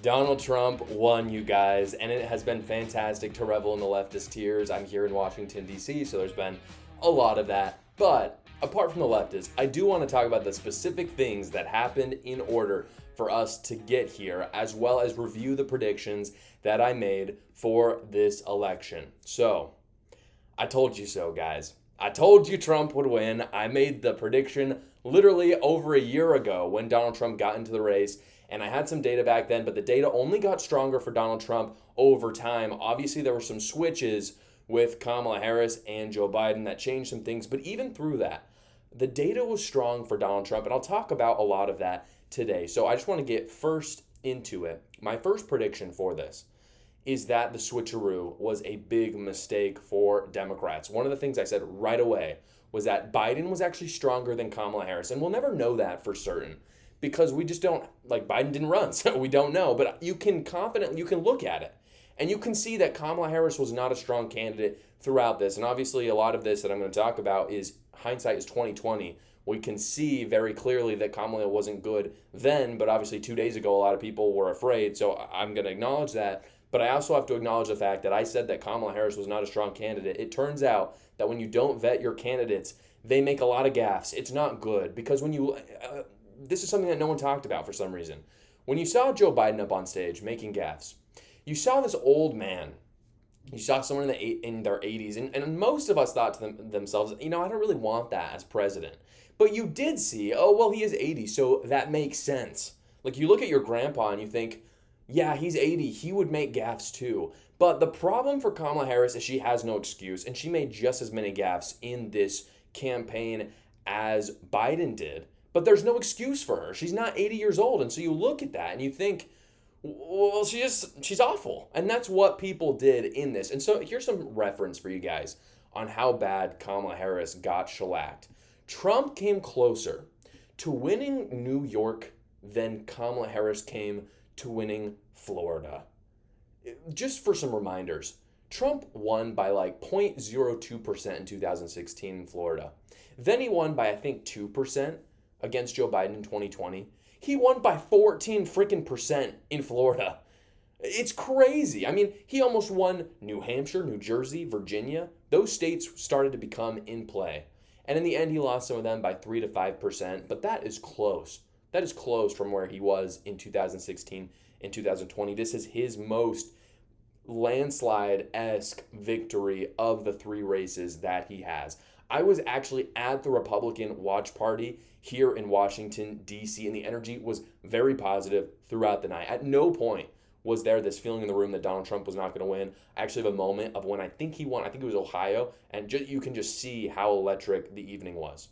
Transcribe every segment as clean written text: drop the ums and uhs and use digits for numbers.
Donald Trump won, you guys, and it has been fantastic to revel in the leftist tears. I'm here in Washington, D.C., so there's been a lot of that. But apart from the leftists, I do want to talk about the specific things that happened in order for us to get here, as well as review the predictions that I made for this election. So, I told you so, guys. I told you Trump would win. I made the prediction literally over a year ago when Donald Trump got into the race. And I had some data back then, but the data only got stronger for Donald Trump over time. Obviously, there were some switches with Kamala Harris and Joe Biden that changed some things. But even through that, the data was strong for Donald Trump. And I'll talk about a lot of that today. So I just want to get first into it. My first prediction for this is that the switcheroo was a big mistake for Democrats. One of the things I said right away was that Biden was actually stronger than Kamala Harris. And we'll never know that for certain because we just don't, like, Biden didn't run, so we don't know. But you can look at it. And you can see that Kamala Harris was not a strong candidate throughout this. And obviously a lot of this that I'm going to talk about is hindsight is 2020. We can see very clearly that Kamala wasn't good then, but obviously 2 days ago a lot of people were afraid. So I'm going to acknowledge that. But I also have to acknowledge the fact that I said that Kamala Harris was not a strong candidate. It turns out that when you don't vet your candidates, they make a lot of gaffes. It's not good because when you, this is something that no one talked about for some reason. When you saw Joe Biden up on stage making gaffes, you saw this old man. You saw someone in their 80s, and most of us thought to themselves, I don't really want that as president. But you did see, oh, well, he is 80, so that makes sense. Like, you look at your grandpa and you think, yeah, he's 80. He would make gaffes too. But the problem for Kamala Harris is she has no excuse, and she made just as many gaffes in this campaign as Biden did. But there's no excuse for her. She's not 80 years old, and so you look at that and you think, well, she's awful. And that's what people did in this. And so here's some reference for you guys on how bad Kamala Harris got shellacked. Trump came closer to winning New York than Kamala Harris came to winning Florida. Just for some reminders, Trump won by like 0.02% in 2016 in Florida. Then he won by, I think, 2% against Joe Biden in 2020. He won by 14 freaking percent in Florida. It's crazy. I mean, he almost won New Hampshire, New Jersey, Virginia. Those states started to become in play. And in the end, he lost some of them by 3 to 5%, but that is close. That is close from where he was in 2016 and 2020. This is his most landslide-esque victory of the three races that he has. I was actually at the Republican watch party here in Washington, D.C., and the energy was very positive throughout the night. At no point was there this feeling in the room that Donald Trump was not going to win. I actually have a moment of when I think he won. I think it was Ohio, and you can just see how electric the evening was.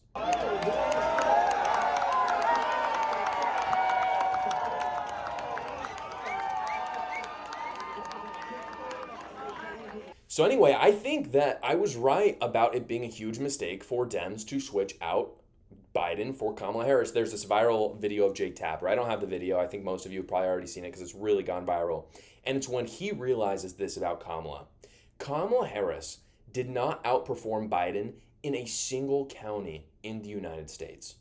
So anyway, I think that I was right about it being a huge mistake for Dems to switch out Biden for Kamala Harris. There's this viral video of Jake Tapper. I don't have the video. I think most of you have probably already seen it because it's really gone viral. And it's when he realizes this about Kamala. Kamala Harris did not outperform Biden in a single county in the United States.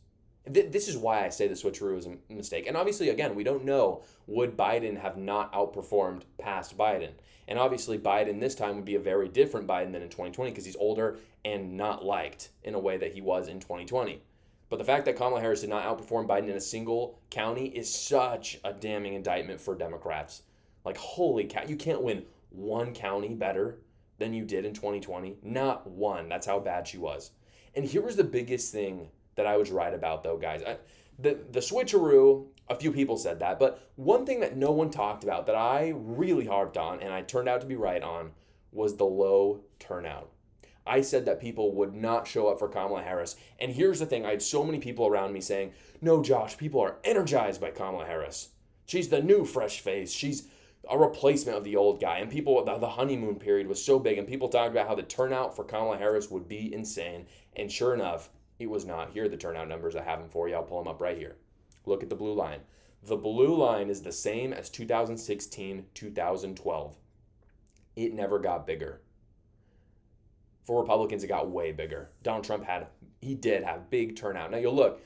This is why I say the switcheroo is a mistake. And obviously, again, we don't know, would Biden have not outperformed past Biden? And obviously, Biden this time would be a very different Biden than in 2020 because he's older and not liked in a way that he was in 2020. But the fact that Kamala Harris did not outperform Biden in a single county is such a damning indictment for Democrats. Like, holy cow, you can't win one county better than you did in 2020. Not one. That's how bad she was. And here was the biggest thing that I was right about, though, guys. The switcheroo, a few people said that, but one thing that no one talked about that I really harped on, and I turned out to be right on, was the low turnout. I said that people would not show up for Kamala Harris. And here's the thing. I had so many people around me saying, no, Josh, people are energized by Kamala Harris. She's the new fresh face. She's a replacement of the old guy. And people, the honeymoon period was so big. And people talked about how the turnout for Kamala Harris would be insane. And sure enough, it was not. Here are the turnout numbers. I have them for you. I'll pull them up right here. Look at the blue line. The blue line is the same as 2016, 2012. It never got bigger. For Republicans, it got way bigger. Donald Trump did have big turnout. Now you'll look,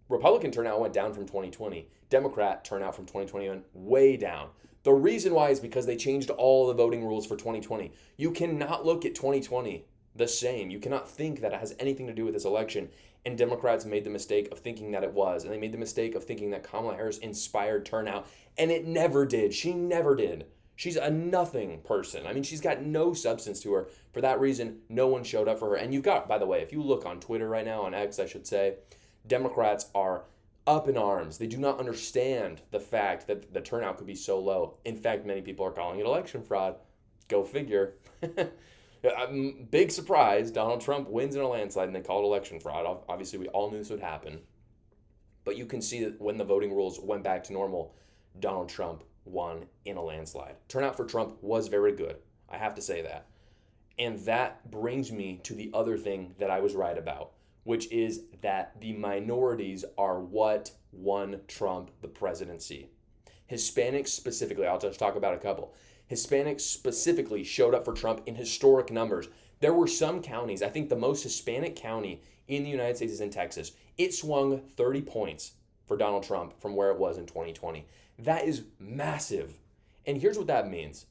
Republican turnout went down from 2020. Democrat turnout from 2020 went way down. The reason why is because they changed all the voting rules for 2020. You cannot look at 2020 the same. You cannot think that it has anything to do with this election. And Democrats made the mistake of thinking that it was. And they made the mistake of thinking that Kamala Harris inspired turnout. And it never did. She never did. She's a nothing person. I mean, she's got no substance to her. For that reason, no one showed up for her. And you've got, by the way, if you look on Twitter right now, on X, I should say, Democrats are up in arms. They do not understand the fact that the turnout could be so low. In fact, many people are calling it election fraud. Go figure. Big surprise, Donald Trump wins in a landslide and they call it election fraud. Obviously, we all knew this would happen. But you can see that when the voting rules went back to normal, Donald Trump won in a landslide. Turnout for Trump was very good. I have to say that. And that brings me to the other thing that I was right about, which is that the minorities are what won Trump the presidency. Hispanics specifically, I'll just talk about a couple. Hispanics specifically showed up for Trump in historic numbers. There were some counties, I think the most Hispanic county in the United States is in Texas. It swung 30 points for Donald Trump from where it was in 2020. That is massive. And here's what that means.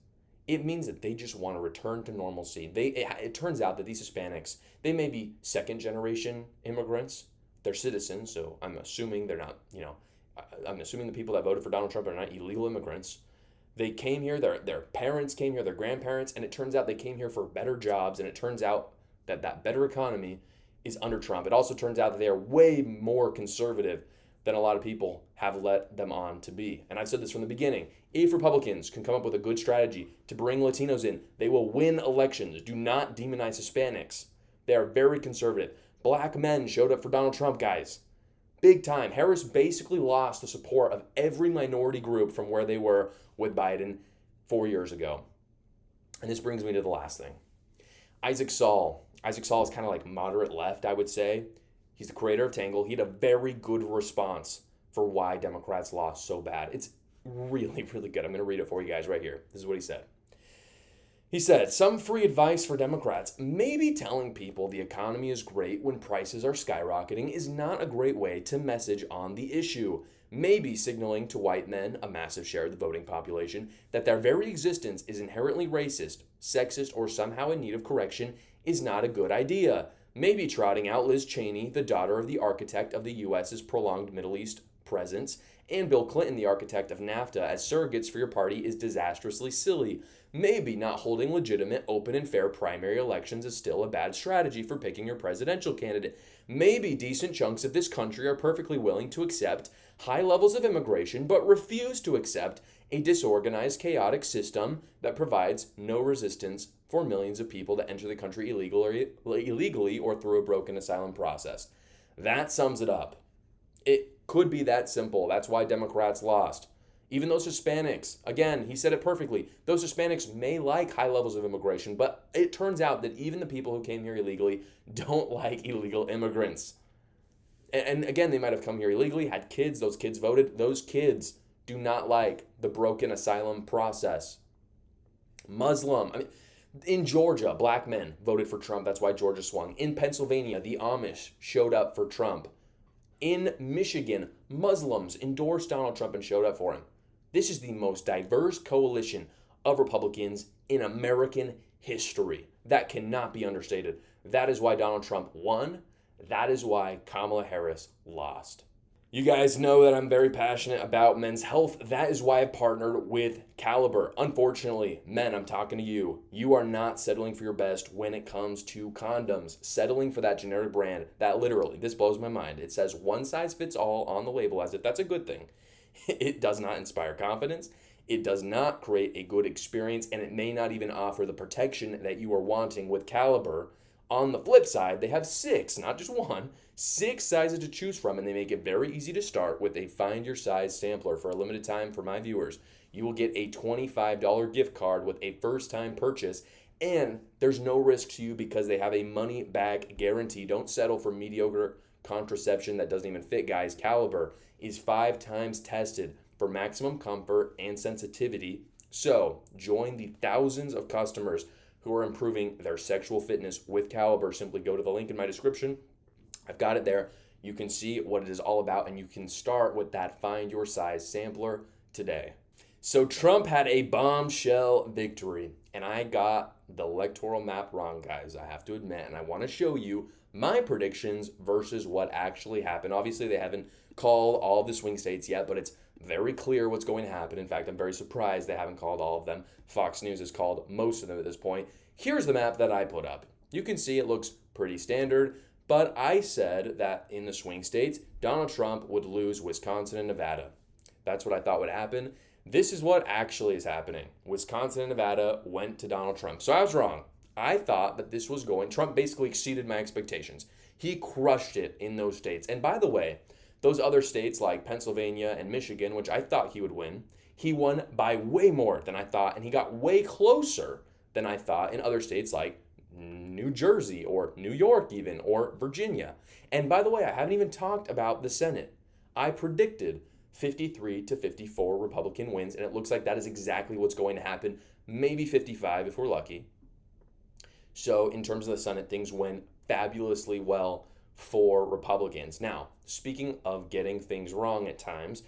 It means that they just want to return to normalcy. It turns out that these Hispanics, they may be second generation immigrants. They're citizens, so I'm assuming they're not, I'm assuming the people that voted for Donald Trump are not illegal immigrants. They came here, their parents came here, their grandparents, and it turns out they came here for better jobs, and it turns out that that better economy is under Trump. It also turns out that they are way more conservative than a lot of people have let them on to be. And I've said this from the beginning. If Republicans can come up with a good strategy to bring Latinos in, they will win elections. Do not demonize Hispanics. They are very conservative. Black men showed up for Donald Trump, guys. Big time. Harris basically lost the support of every minority group from where they were with Biden 4 years ago. And this brings me to the last thing. Isaac Saul. Isaac Saul is kind of like moderate left, I would say. He's the creator of Tangle. He had a very good response for why Democrats lost so bad. It's really, really good. I'm going to read it for you guys right here. This is what he said. He said, some free advice for Democrats. Maybe telling people the economy is great when prices are skyrocketing is not a great way to message on the issue. Maybe signaling to white men, a massive share of the voting population, that their very existence is inherently racist, sexist, or somehow in need of correction is not a good idea. Maybe trotting out Liz Cheney, the daughter of the architect of the U.S.'s prolonged Middle East presence, and Bill Clinton, the architect of NAFTA, as surrogates for your party is disastrously silly. Maybe not holding legitimate, open, and fair primary elections is still a bad strategy for picking your presidential candidate. Maybe decent chunks of this country are perfectly willing to accept high levels of immigration, but refuse to accept a disorganized, chaotic system that provides no resistance for millions of people that enter the country illegally or through a broken asylum process. That sums it up. It could be that simple. That's why Democrats lost. Even those Hispanics, again, he said it perfectly. Those Hispanics may like high levels of immigration, but it turns out that even the people who came here illegally don't like illegal immigrants. And again, they might have come here illegally, had kids, those kids voted. Those kids do not like the broken asylum process. Muslim, in Georgia, black men voted for Trump. That's why Georgia swung. In Pennsylvania, the Amish showed up for Trump. In Michigan, Muslims endorsed Donald Trump and showed up for him. This is the most diverse coalition of Republicans in American history. That cannot be understated. That is why Donald Trump won. That is why Kamala Harris lost. You guys know that I'm very passionate about men's health. That is why I've partnered with Caliber. Unfortunately, men, I'm talking to you. You are not settling for your best when it comes to condoms. Settling for that generic brand, that literally, this blows my mind. It says one size fits all on the label as if that's a good thing. It does not inspire confidence. It does not create a good experience, and it may not even offer the protection that you are wanting with Caliber. On the flip side, they have 6, not just 1, 6 sizes to choose from, and they make it very easy to start with a find your size sampler. For a limited time for my viewers, you will get a $25 gift card with a first time purchase, and there's no risk to you because they have a money back guarantee. Don't settle for mediocre contraception that doesn't even fit, guys. Caliber is 5 times tested for maximum comfort and sensitivity. So join the thousands of customers who are improving their sexual fitness with Caliber. Simply go to the link in my description. I've got it there. You can see what it is all about, and you can start with that Find Your Size sampler today. So Trump had a bombshell victory, and I got the electoral map wrong, guys, I have to admit, and I want to show you my predictions versus what actually happened. Obviously, they haven't called all of the swing states yet, but it's very clear what's going to happen. In fact, I'm very surprised they haven't called all of them. Fox News has called most of them at this point. Here's the map that I put up. You can see it looks pretty standard, but I said that in the swing states, Donald Trump would lose Wisconsin and Nevada. That's what I thought would happen. This is what actually is happening. Wisconsin and Nevada went to Donald Trump. So I was wrong. I thought that this was going, Trump basically exceeded my expectations. He crushed it in those states. And by the way, those other states like Pennsylvania and Michigan, which I thought he would win, he won by way more than I thought, and he got way closer than I thought in other states like New Jersey or New York even, or Virginia. And by the way, I haven't even talked about the Senate. I predicted 53 to 54 Republican wins, and it looks like that is exactly what's going to happen. Maybe 55 if we're lucky. So in terms of the Senate, things went fabulously well for Republicans. Now, speaking of getting things wrong at times,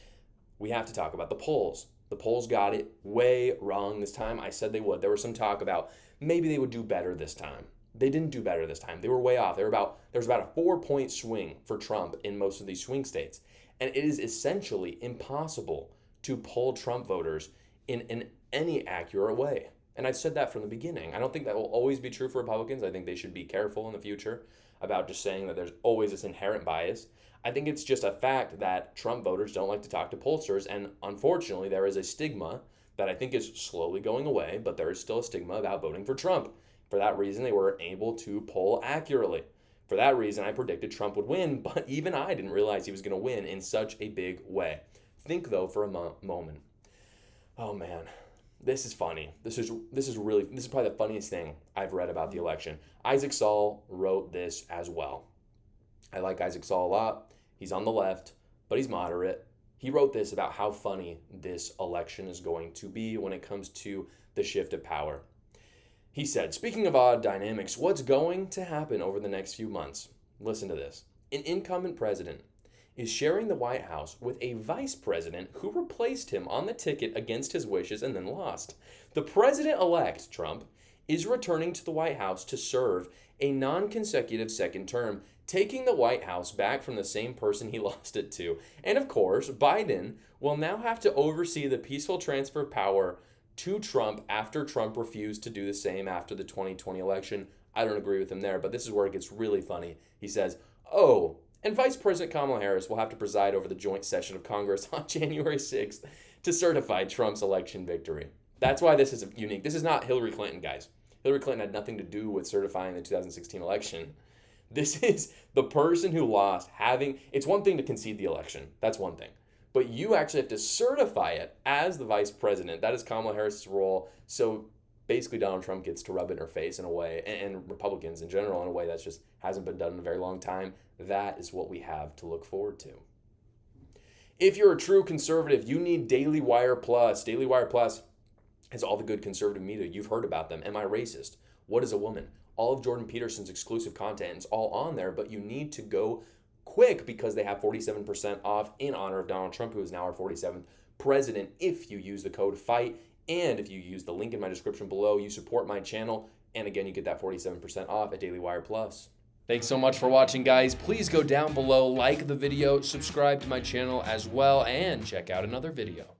we have to talk about the polls. The polls got it way wrong this time. I said they would. There was some talk about maybe they would do better this time. They didn't do better this time. They were way off. There was about a 4-point swing for Trump in most of these swing states. And it is essentially impossible to poll Trump voters in any accurate way. And I've said that from the beginning. I don't think that will always be true for Republicans. I think they should be careful in the future about just saying that there's always this inherent bias. I think it's just a fact that Trump voters don't like to talk to pollsters, and unfortunately there is a stigma that I think is slowly going away, but there is still a stigma about voting for Trump. For that reason, they were able to poll accurately. For that reason, I predicted Trump would win, but even I didn't realize he was going to win in such a big way. Think, though, for a moment. Oh, man. This is funny. This is probably the funniest thing I've read about the election. Isaac Saul wrote this as well. I like Isaac Saul a lot. He's on the left, but he's moderate. He wrote this about how funny this election is going to be when it comes to the shift of power. He said, speaking of odd dynamics, what's going to happen over the next few months? Listen to this. An incumbent president is sharing the White House with a vice president who replaced him on the ticket against his wishes and then lost. The president-elect, Trump, is returning to the White House to serve a non-consecutive second term, taking the White House back from the same person he lost it to. And of course, Biden will now have to oversee the peaceful transfer of power to Trump after Trump refused to do the same after the 2020 election. I don't agree with him there, but this is where it gets really funny. He says, and Vice President Kamala Harris will have to preside over the joint session of Congress on January 6th to certify Trump's election victory. That's why this is unique. This is not Hillary Clinton, guys. Hillary Clinton had nothing to do with certifying the 2016 election. This is the person who lost it's one thing to concede the election. That's one thing. But you actually have to certify it as the vice president. That is Kamala Harris's role. So basically Donald Trump gets to rub it in her face in a way, and Republicans in general in a way that just hasn't been done in a very long time. That is what we have to look forward to. If you're a true conservative, you need Daily Wire Plus. Daily Wire Plus has all the good conservative media. You've heard about them. Am I racist? What is a woman? All of Jordan Peterson's exclusive content is all on there, but you need to go quick because they have 47% off in honor of Donald Trump, who is now our 47th president, if you use the code FIGHT. And if you use the link in my description below, you support my channel. And again, you get that 47% off at Daily Wire Plus. Thanks so much for watching, guys. Please go down below, like the video, subscribe to my channel as well, and check out another video.